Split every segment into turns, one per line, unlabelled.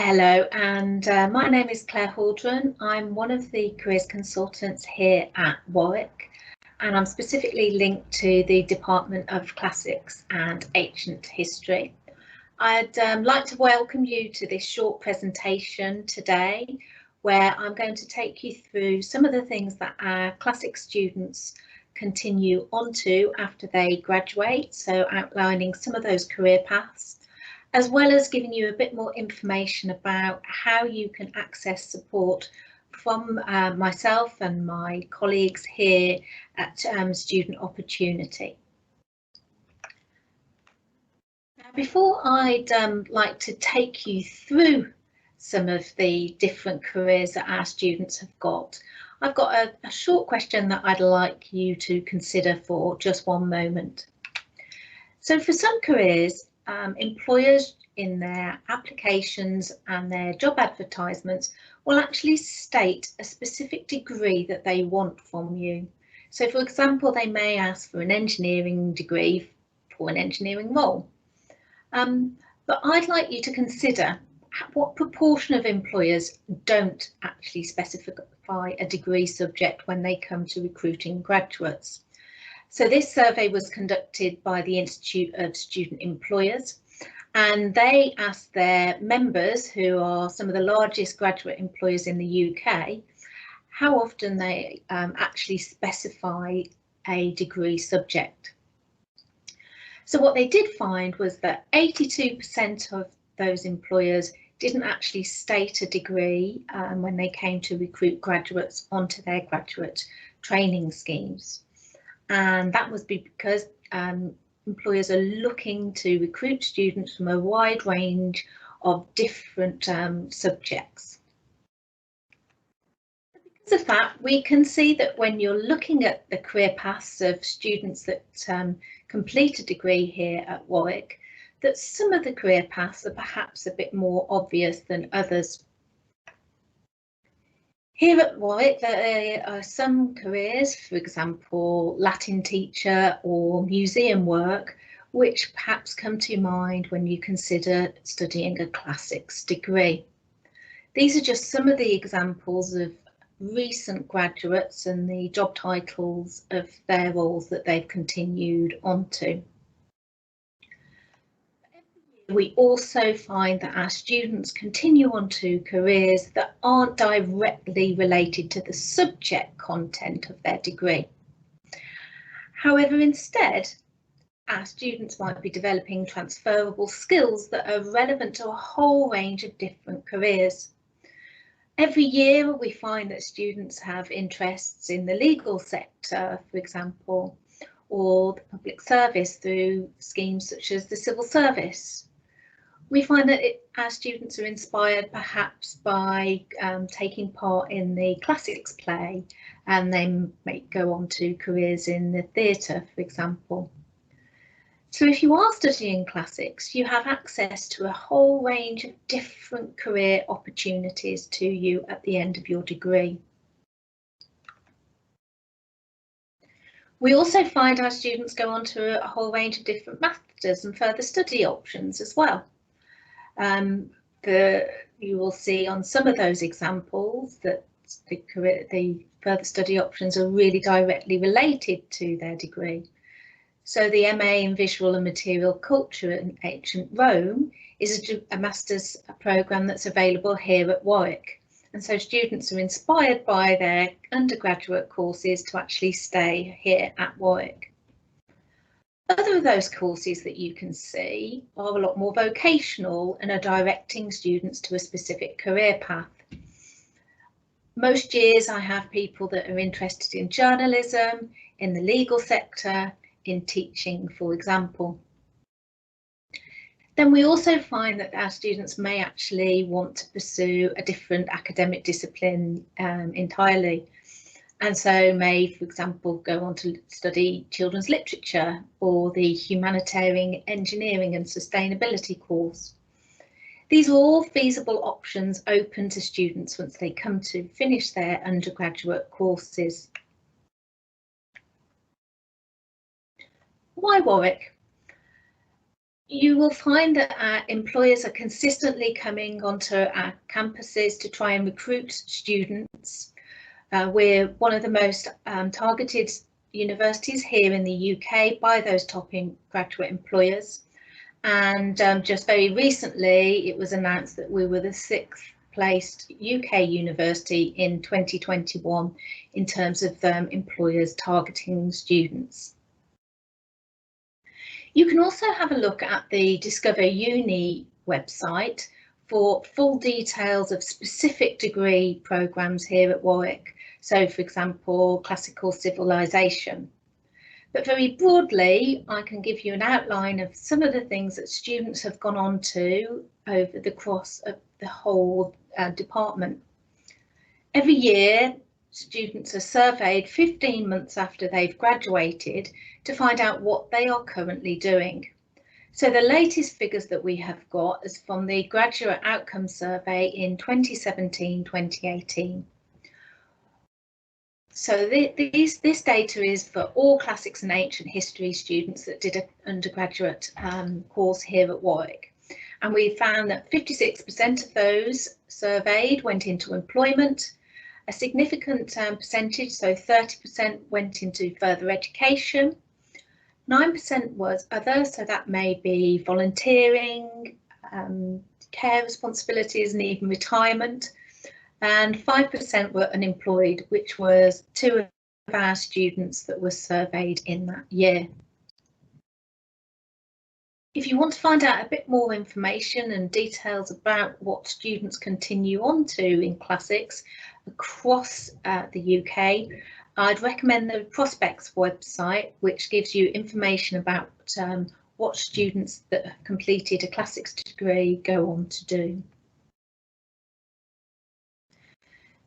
Hello, and my name is Clare Halldron. I'm one of the careers consultants here at Warwick, and I'm specifically linked to the Department of Classics and Ancient History. I'd like to welcome you to this short presentation today, where I'm going to take you through some of the things that our classics students continue onto after they graduate, so outlining some of those career paths, as well as giving you a bit more information about how you can access support from myself and my colleagues here at Student Opportunity. Now, before I'd like to take you through some of the different careers that our students have got, I've got a short question that I'd like you to consider for just one moment. So for some careers, employers in their applications and their job advertisements will actually state a specific degree that they want from you. So for example, they may ask for an engineering degree for an engineering role. But I'd like you to consider what proportion of employers don't actually specify a degree subject when they come to recruiting graduates. So this survey was conducted by the Institute of Student Employers, and they asked their members, who are some of the largest graduate employers in the UK, how often they actually specify a degree subject. So what they did find was that 82% of those employers didn't actually state a degree when they came to recruit graduates onto their graduate training schemes. And that was because employers are looking to recruit students from a wide range of different subjects. Because of that, we can see that when you're looking at the career paths of students that complete a degree here at Warwick, that some of the career paths are perhaps a bit more obvious than others. Here at Warwick, there are some careers, for example, Latin teacher or museum work, which perhaps come to mind when you consider studying a classics degree. These are just some of the examples of recent graduates and the job titles of their roles that they've continued onto. We also find that our students continue on to careers that aren't directly related to the subject content of their degree. However, instead, our students might be developing transferable skills that are relevant to a whole range of different careers. Every year we find that students have interests in the legal sector, for example, or the public service through schemes such as the civil service. We find that our students are inspired perhaps by taking part in the classics play, and they may go on to careers in the theatre, for example. So if you are studying classics, you have access to a whole range of different career opportunities to you at the end of your degree. We also find our students go on to a whole range of different masters and further study options as well. You will see on some of those examples that the further study options are really directly related to their degree. So the MA in Visual and Material Culture in Ancient Rome is a master's programme that's available here at Warwick. And so students are inspired by their undergraduate courses to actually stay here at Warwick. Other of those courses that you can see are a lot more vocational and are directing students to a specific career path. Most years I have people that are interested in journalism, in the legal sector, in teaching, for example. Then we also find that our students may actually want to pursue a different academic discipline entirely, and so may, for example, go on to study children's literature or the humanitarian engineering and sustainability course. These are all feasible options open to students once they come to finish their undergraduate courses. Why Warwick? You will find that our employers are consistently coming onto our campuses to try and recruit students. We're one of the most targeted universities here in the UK by those top graduate employers. And just very recently, it was announced that we were the 6th placed UK university in 2021 in terms of employers targeting students. You can also have a look at the Discover Uni website for full details of specific degree programmes here at Warwick. So, for example, classical civilization. But very broadly, I can give you an outline of some of the things that students have gone on to over the course of the whole department. Every year, students are surveyed 15 months after they've graduated to find out what they are currently doing. So the latest figures that we have got is from the Graduate Outcome Survey in 2017-2018. So this data is for all classics and ancient history students that did an undergraduate course here at Warwick. And we found that 56% of those surveyed went into employment. A significant percentage, so 30%, went into further education. 9% was other, so that may be volunteering, care responsibilities and even retirement. And 5% were unemployed, which was 2 of our students that were surveyed in that year. If you want to find out a bit more information and details about what students continue on to in classics across the UK, I'd recommend the Prospects website, which gives you information about what students that have completed a classics degree go on to do.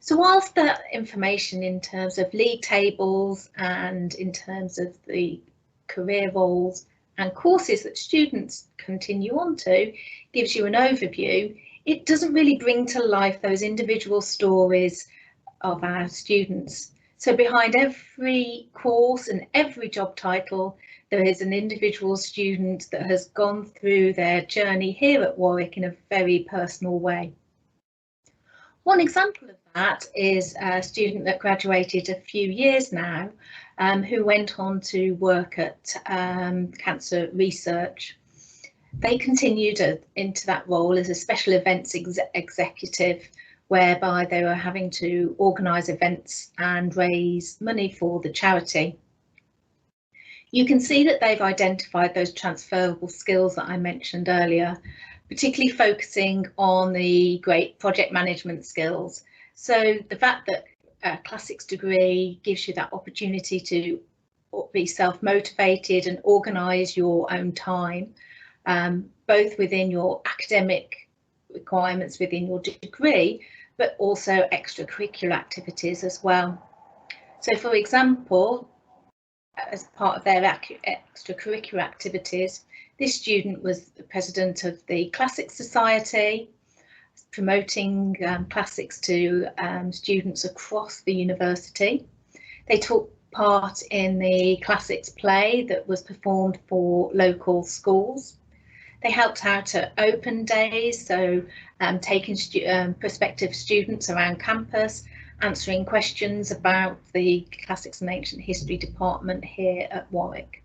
So whilst the information in terms of league tables and in terms of the career roles and courses that students continue on to gives you an overview, it doesn't really bring to life those individual stories of our students. So behind every course and every job title, there is an individual student that has gone through their journey here at Warwick in a very personal way. One example of that is a student that graduated a few years now, who went on to work at cancer research. They continued into that role as a special events executive, whereby they were having to organise events and raise money for the charity. You can see that they've identified those transferable skills that I mentioned earlier, particularly focusing on the great project management skills. So the fact that a classics degree gives you that opportunity to be self-motivated and organise your own time, both within your academic requirements within your degree, but also extracurricular activities as well. So for example, as part of their extracurricular activities, this student was the president of the Classics Society, promoting classics to students across the university. They took part in the classics play that was performed for local schools. They helped out at open days, so taking prospective students around campus, answering questions about the Classics and Ancient History department here at Warwick.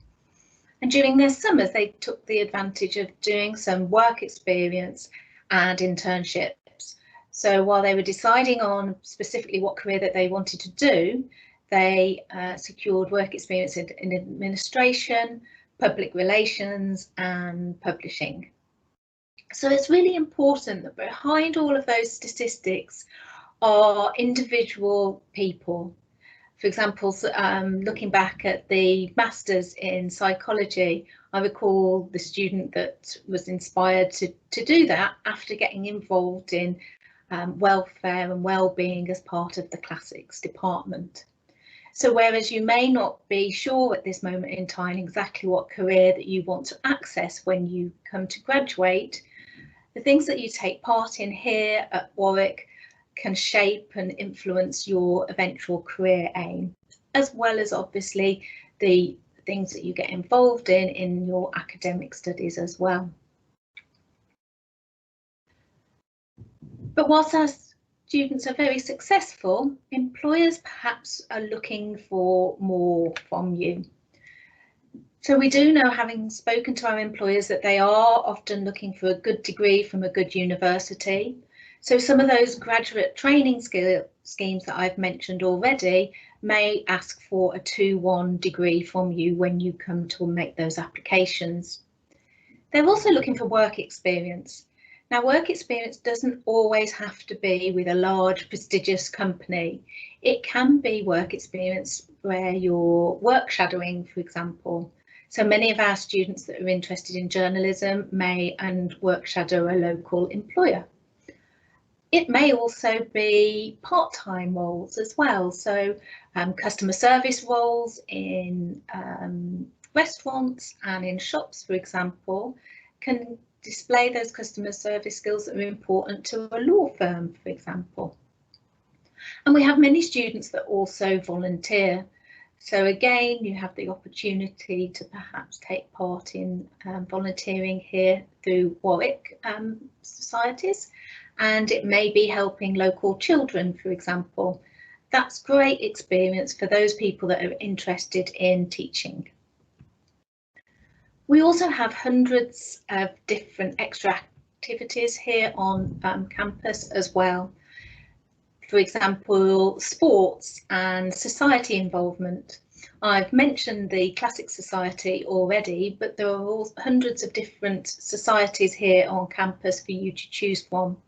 And during their summers, they took the advantage of doing some work experience and internships. So while they were deciding on specifically what career that they wanted to do, they secured work experience in administration, public relations and publishing. So it's really important that behind all of those statistics are individual people. For example, looking back at the Masters in Psychology, I recall the student that was inspired to do that after getting involved in welfare and well-being as part of the classics department. So whereas you may not be sure at this moment in time exactly what career that you want to access when you come to graduate, the things that you take part in here at Warwick can shape and influence your eventual career aim, as well as obviously the things that you get involved in your academic studies as well. But whilst our students are very successful, employers perhaps are looking for more from you. So we do know, having spoken to our employers, that they are often looking for a good degree from a good university. So some of those graduate training schemes that I've mentioned already may ask for a 2-1 degree from you when you come to make those applications. They're also looking for work experience. Now, work experience doesn't always have to be with a large, prestigious company. It can be work experience where you're work shadowing, for example. So many of our students that are interested in journalism may work shadow a local employer. It may also be part-time roles as well. So customer service roles in restaurants and in shops, for example, can display those customer service skills that are important to a law firm, for example. And we have many students that also volunteer. So again, you have the opportunity to perhaps take part in volunteering here through Warwick societies, and it may be helping local children, for example. That's great experience for those people that are interested in teaching. We also have hundreds of different extra activities here on campus as well. For example, sports and society involvement. I've mentioned the Classic Society already, but there are all hundreds of different societies here on campus for you to choose from.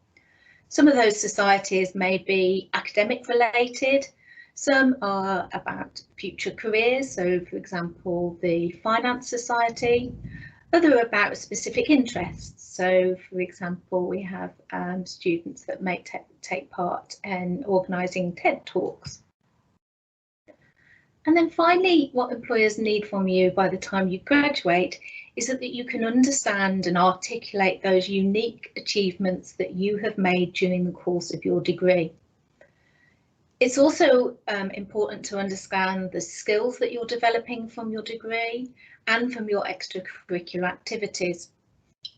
Some of those societies may be academic related. Some are about future careers, so for example the Finance Society. Other are about specific interests, so for example we have students that may take part in organising TED Talks. And then finally, what employers need from you by the time you graduate is that you can understand and articulate those unique achievements that you have made during the course of your degree. It's also important to understand the skills that you're developing from your degree and from your extracurricular activities.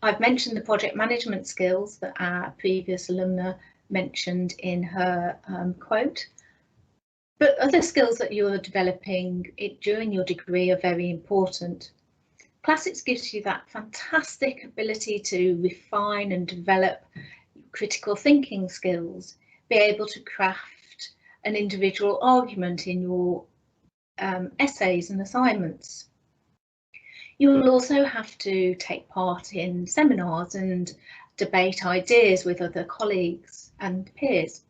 I've mentioned the project management skills that our previous alumna mentioned in her quote, but other skills that you're developing during your degree are very important. Classics gives you that fantastic ability to refine and develop critical thinking skills, be able to craft an individual argument in your essays and assignments. You will also have to take part in seminars and debate ideas with other colleagues and peers.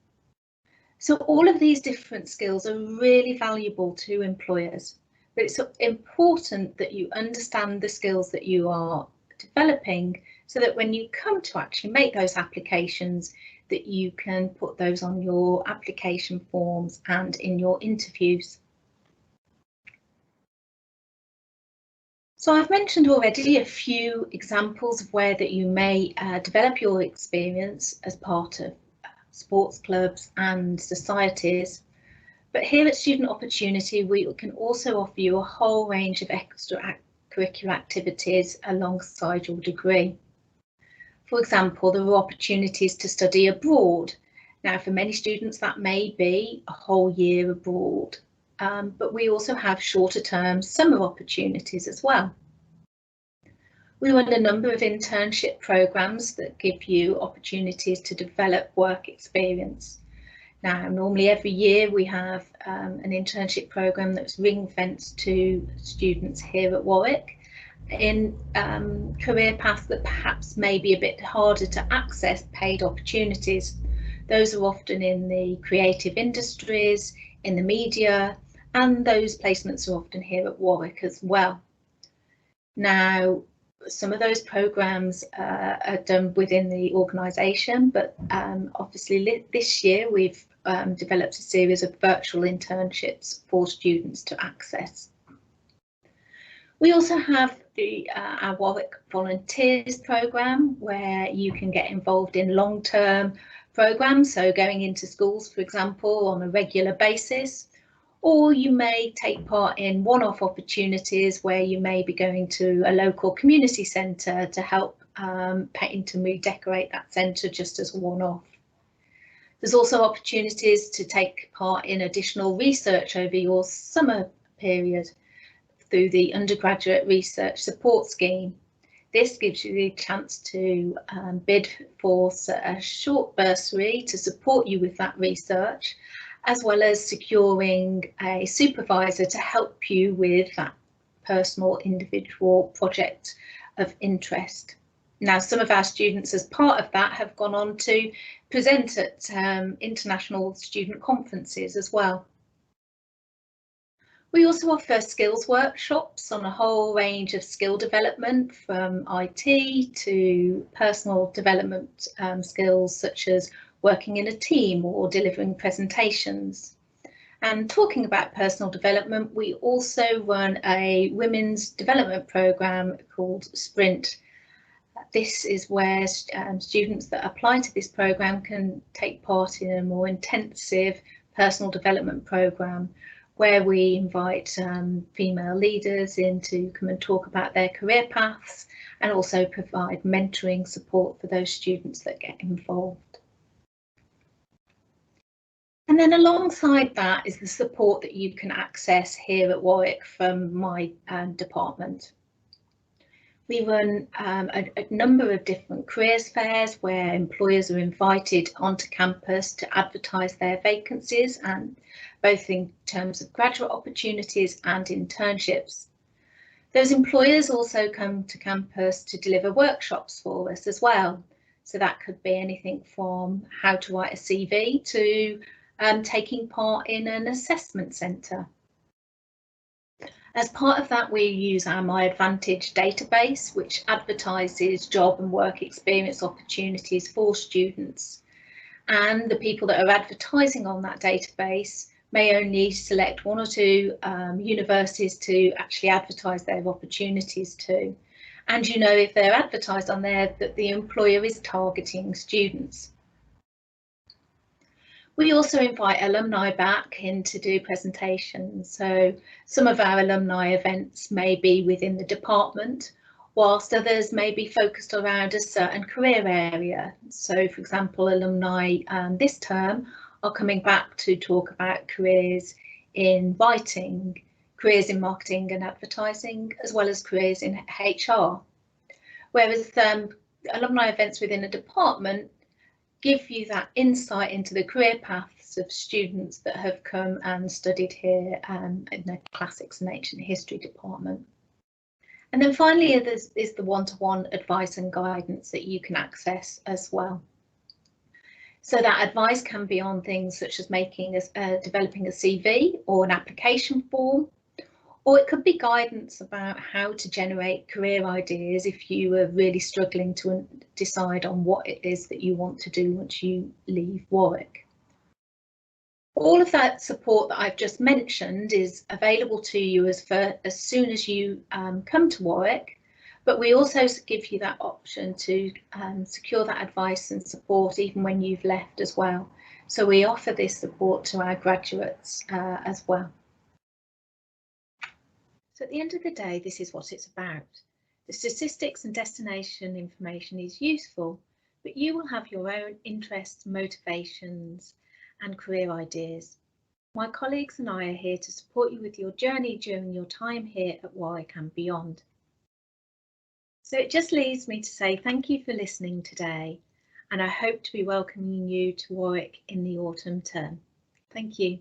So all of these different skills are really valuable to employers, but it's important that you understand the skills that you are developing so that when you come to actually make those applications, that you can put those on your application forms and in your interviews. So I've mentioned already a few examples of where that you may develop your experience as part of sports clubs and societies. But here at Student Opportunity, we can also offer you a whole range of extracurricular activities alongside your degree. For example, there are opportunities to study abroad. Now, for many students, that may be a whole year abroad, but we also have shorter term summer opportunities as well. We run a number of internship programs that give you opportunities to develop work experience. Now, normally every year we have an internship program that's ring-fenced to students here at Warwick in career paths that perhaps may be a bit harder to access paid opportunities. Those are often in the creative industries, in the media, and those placements are often here at Warwick as well. Now, some of those programs are done within the organisation, but obviously this year we've developed a series of virtual internships for students to access. We also have our Warwick Volunteers programme, where you can get involved in long-term programmes, so going into schools, for example, on a regular basis, Or you may take part in one-off opportunities where you may be going to a local community centre to help paint and redecorate that centre just as a one-off. There's also opportunities to take part in additional research over your summer period through the Undergraduate Research Support Scheme. This gives you the chance to bid for a short bursary to support you with that research, as well as securing a supervisor to help you with that personal individual project of interest. Now, some of our students as part of that have gone on to present at international student conferences as well. We also offer skills workshops on a whole range of skill development, from IT to personal development skills such as working in a team or delivering presentations. And talking about personal development, we also run a women's development programme called Sprint. This is where students that apply to this programme can take part in a more intensive personal development programme, where we invite female leaders in to come and talk about their career paths, and also provide mentoring support for those students that get involved. And then alongside that is the support that you can access here at Warwick from my department. We run a number of different careers fairs where employers are invited onto campus to advertise their vacancies, and both in terms of graduate opportunities and internships. Those employers also come to campus to deliver workshops for us as well. So that could be anything from how to write a CV to taking part in an assessment centre. As part of that, we use our My Advantage database, which advertises job and work experience opportunities for students. And the people that are advertising on that database may only select one or two universities to actually advertise their opportunities to. And you know, if they're advertised on there, that the employer is targeting students. We also invite alumni back in to do presentations. So some of our alumni events may be within the department, whilst others may be focused around a certain career area. So, for example, alumni this term are coming back to talk about careers in writing, careers in marketing and advertising, as well as careers in HR. Whereas alumni events within a department give you that insight into the career paths of students that have come and studied here in the Classics and Ancient History department. And then finally, there is the one-to-one advice and guidance that you can access as well. So that advice can be on things such as developing a CV or an application form, or it could be guidance about how to generate career ideas if you are really struggling to decide on what it is that you want to do once you leave Warwick. All of that support that I've just mentioned is available to you as soon as you come to Warwick, but we also give you that option to secure that advice and support even when you've left as well. So we offer this support to our graduates as well. So at the end of the day, this is what it's about. The statistics and destination information is useful, but you will have your own interests, motivations and career ideas. My colleagues and I are here to support you with your journey during your time here at Warwick and beyond. So it just leaves me to say thank you for listening today, and I hope to be welcoming you to Warwick in the autumn term. Thank you.